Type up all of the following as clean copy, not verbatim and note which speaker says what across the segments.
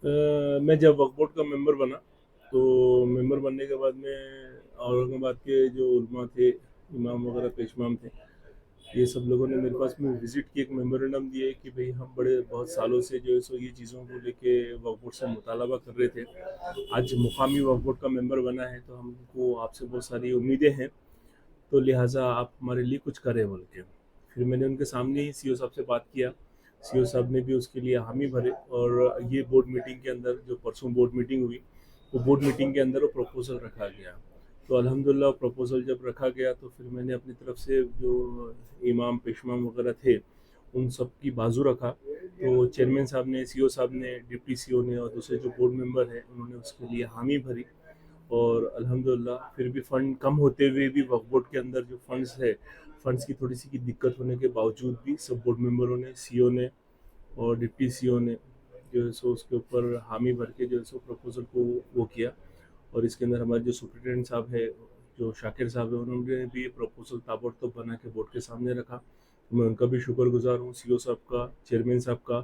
Speaker 1: मैं जब वक्फ बोर्ड का मेंबर बना, तो मेंबर बनने के बाद में औरंगाबाद के जो उलमा थे, इमाम वगैरह पेश इमाम थे, ये सब लोगों ने मेरे पास में विज़िट की, एक मेमोरेंडम दिए कि भई हम बड़े बहुत सालों से जो है सो ये चीज़ों को लेके वक्फ बोर्ड से मुतालबा कर रहे थे। आज मुकामी वक्फ बोर्ड का मेंबर बना है, तो हमको आपसे बहुत सारी उम्मीदें हैं, तो लिहाज़ा आप हमारे लिए कुछ करें बोल के। फिर मैंने उनके सामने ही सीओ साहब से बात किया। सीओ साहब ने भी उसके लिए हामी भरे और ये बोर्ड मीटिंग के अंदर जो परसों बोर्ड मीटिंग हुई, वो बोर्ड मीटिंग के अंदर वो प्रपोज़ल रखा गया। तो अल्हम्दुलिल्लाह प्रपोज़ल जब रखा गया तो फिर मैंने अपनी तरफ से जो इमाम, पेशवाम वगैरह थे, उन सब की बाजू रखा। तो चेयरमैन साहब ने, सीओ साहब ने, डिप्टी सीओ ने और दूसरे जो बोर्ड मेंबर हैं, उन्होंने उसके लिए हामी भरी। और अल्हम्दुलिल्लाह फिर भी फ़ंड कम होते हुए भी वक्फ बोर्ड के अंदर जो फंड्स है, फंड्स की थोड़ी सी की दिक्कत होने के बावजूद भी सब बोर्ड मेंबरों ने, सीओ ने और डिप्टी सीओ ने जो है सो उसके ऊपर हामी भर के जो है सो प्रपोज़ल को वो किया। और इसके अंदर हमारे जो सुप्रिटेंडेंट साहब है, जो शाकिर साहब है, उन्होंने भी ये प्रपोज़ल ताबड़तोड़ बना के बोर्ड के सामने रखा। तो मैं उनका भी शुक्रगुज़ार हूँ, सीओ साहब का, चेयरमैन साहब का।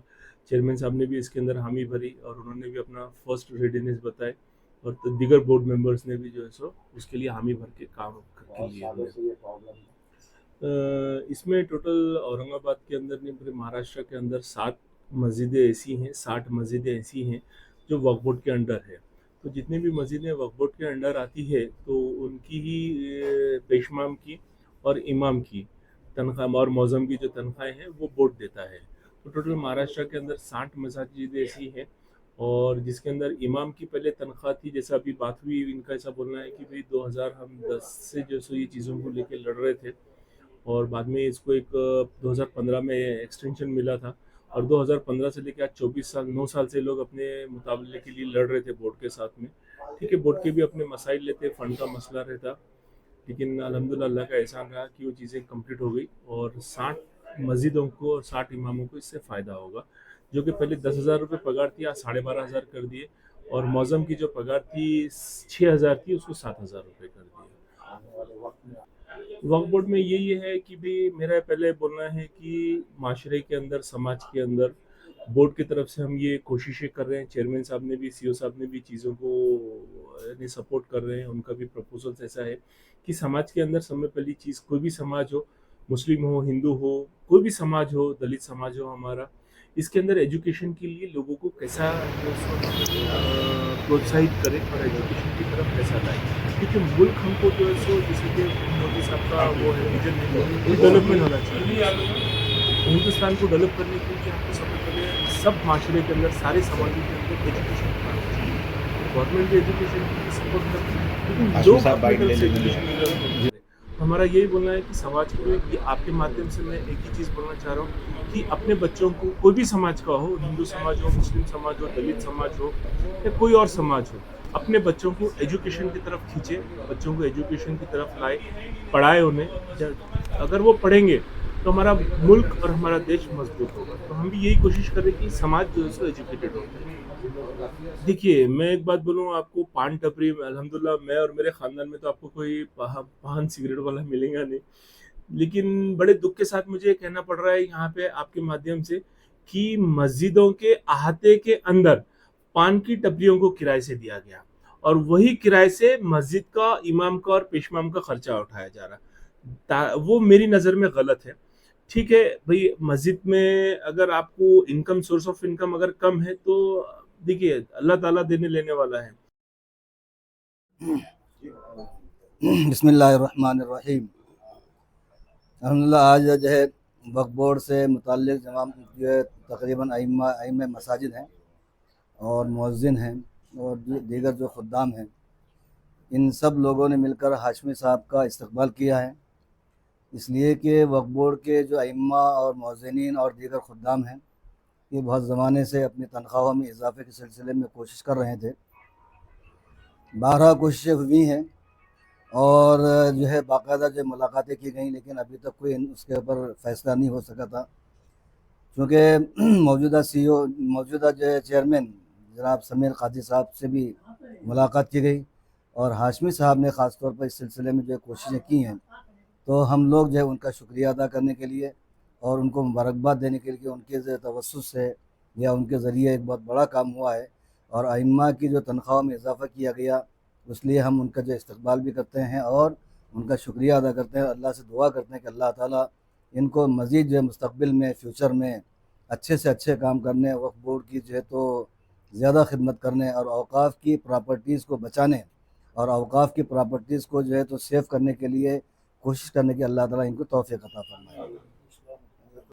Speaker 1: चेयरमैन साहब ने भी इसके अंदर हामी भरी और उन्होंने भी अपना फर्स्ट रेडीनेस बताए और दीगर बोर्ड मेंबर्स ने भी जो है सो उसके लिए हामी भर के काम के लिए इसमें टोटल औरंगाबाद के अंदर नहीं पूरे महाराष्ट्र के अंदर 7 मस्जिदें ऐसी हैं, 60 मस्जिदें ऐसी हैं जो वक्फ बोर्ड के अंडर है। तो जितनी भी मस्जिदें वक्फ बोर्ड के अंडर आती है, तो उनकी ही पेशमाम की और इमाम की तनख्वाह और मौज़म की जो तनख्वाहें हैं वो बोर्ड देता है। तो टोटल महाराष्ट्र के अंदर 60 मस्जिदें ऐसी हैं और जिसके अंदर इमाम की पहले तनख्वाह थी, जैसा अभी बात हुई, इनका ऐसा बोलना है कि भाई 2010 से जो सो ये चीज़ों को लेके लड़ रहे थे और बाद में इसको एक 2015 में एक्सटेंशन मिला था और 2015 से लेकर आज 24 साल 9 साल से लोग अपने मुकाबले के लिए लड़ रहे थे बोर्ड के साथ में। ठीक है, बोर्ड के भी अपने मसाइल लेते, फंड का मसला रहता, लेकिन अल्हम्दुलिल्लाह अल्लाह का एहसान रहा कि वो चीज़ें कंप्लीट हो गई और 60 मस्जिदों को और 60 इमामों को इससे फ़ायदा होगा। जो कि पहले 10,000 रुपये पगार थी, आज 12,500 कर दिए और मौज़म की जो पगार थी 6,000 थी, उसको 7,000 रुपये कर दिए। वक्फ बोर्ड में यही है कि भी मेरा पहले बोलना है कि माशरे के अंदर, समाज के अंदर बोर्ड की तरफ से हम ये कोशिशें कर रहे हैं, चेयरमैन साहब ने भी, सीओ साहब ने भी चीज़ों को यानी सपोर्ट कर रहे हैं। उनका भी प्रपोजल्स ऐसा है कि समाज के अंदर सब में पहली चीज़, कोई भी समाज हो, मुस्लिम हो, हिंदू हो, कोई भी समाज हो, दलित समाज हो हमारा, इसके अंदर एजुकेशन के लिए लोगों को कैसा जो है सो प्रोत्साहित करें और एजुकेशन की तरफ कैसा लाएं, क्योंकि मुल्क हमको जो है सो जैसे कि मोदी साहब का वो है विजन है कि डेवलपमेंट होना चाहिए। हिंदुस्तान को डेवलप करने के लिए हमको सबसे पहले सब माशरे के अंदर, सारे समाजों के अंदर एजुकेशन कराना चाहिए। गवर्नमेंट भी एजुकेशन के लिए सपोर्ट करती है, लेकिन
Speaker 2: आशमी
Speaker 1: लोग
Speaker 2: साहब
Speaker 1: अपनी
Speaker 2: बाइट ले
Speaker 1: तरफ से
Speaker 2: लेंगे।
Speaker 1: एजुकेशन की तरफ नहीं करें। हमारा यही बोलना है कि समाज को, ये आपके माध्यम से मैं एक ही चीज़ बोलना चाह रहा हूँ कि अपने बच्चों को, कोई भी समाज का हो, हिंदू समाज हो, मुस्लिम समाज हो, दलित समाज हो या कोई और समाज हो, अपने बच्चों को एजुकेशन की तरफ खींचे, बच्चों को एजुकेशन की तरफ लाए, पढ़ाए उन्हें। अगर वो पढ़ेंगे तो हमारा मुल्क और हमारा देश मजबूत होगा। तो हम भी यही कोशिश करें कि समाज जो है सो एजुकेटेड हो। देखिए, मैं एक बात बोलूँ आपको, पान टपरी में अल्हम्दुलिल्लाह मैं और मेरे ख़ानदान में तो आपको कोई पान सिगरेट वाला मिलेगा नहीं। लेकिन बड़े दुःख के साथ मुझे ये कहना पड़ रहा है यहाँ पे आपके माध्यम से कि मस्जिदों के अहाते के अंदर पान की टपरियों को किराए से दिया गया और वही किराए से मस्जिद का, इमाम का और पेशवाम का खर्चा उठाया जा रहा। वो मेरी नज़र में गलत है। ठीक है भाई, मस्जिद में अगर आपको इनकम, सोर्स ऑफ इनकम अगर कम है तो देखिए अल्लाह ताला देने लेने वाला है।
Speaker 3: बिस्मिल्लाहिर्रहमानिर्रहीम। अल्हम्दुलिल्लाह आज जो है वक्फ बोर्ड से मुताल्लिक़ तमाम जो है तकरीबन अइम्मा मसाजिद हैं और मुअज्जिन हैं और दीगर जो खुद्दाम हैं, इन सब लोगों ने मिलकर हाशमी साहब का इस्तकबाल किया है, इसलिए कि वक्फ बोर्ड के जो अइम्मा और मुअज्जिनीन और दीगर खुद्दाम हैं, ये बहुत ज़माने से अपनी तनख्वाहों में इजाफ़े के सिलसिले में कोशिश कर रहे थे। 12 कोशिशें हुई हैं और जो है बाकायदा जो मुलाकातें की गई, लेकिन अभी तक कोई उसके ऊपर फ़ैसला नहीं हो सका था, क्योंकि मौजूदा जो है चेयरमैन जनाब समीर कादी साहब से भी मुलाकात की गई और हाशमी साहब ने ख़ास तौर पर इस सिलसिले में जो कोशिशें की हैं, तो हम लोग जो है उनका शुक्रिया अदा करने के लिए और उनको मुबारकबाद देने के लिए, उनके तवस्सुस से या उनके ज़रिए एक बहुत बड़ा काम हुआ है और अइम्मा की जो तनख्वाह में इजाफ़ा किया गया, इसलिए हम उनका जो इस्तकबाल भी करते हैं और उनका शुक्रिया अदा करते हैं। अल्लाह से दुआ करते हैं कि अल्लाह ताला इनको मज़ीद जो है मुस्तक़बिल में, फ्यूचर में अच्छे से अच्छे काम करने, वक्फ़ बोर्ड की जो है तो ज़्यादा खिदमत करने और औक़ाफ़ की प्रॉपर्टीज़ को बचाने और औक़ाफ़ की प्रॉपर्टीज़ को जो है तो सेव करने के लिए कोशिश करने की अल्लाह ताला इनको तौफ़ीक़ अता फ़रमाए।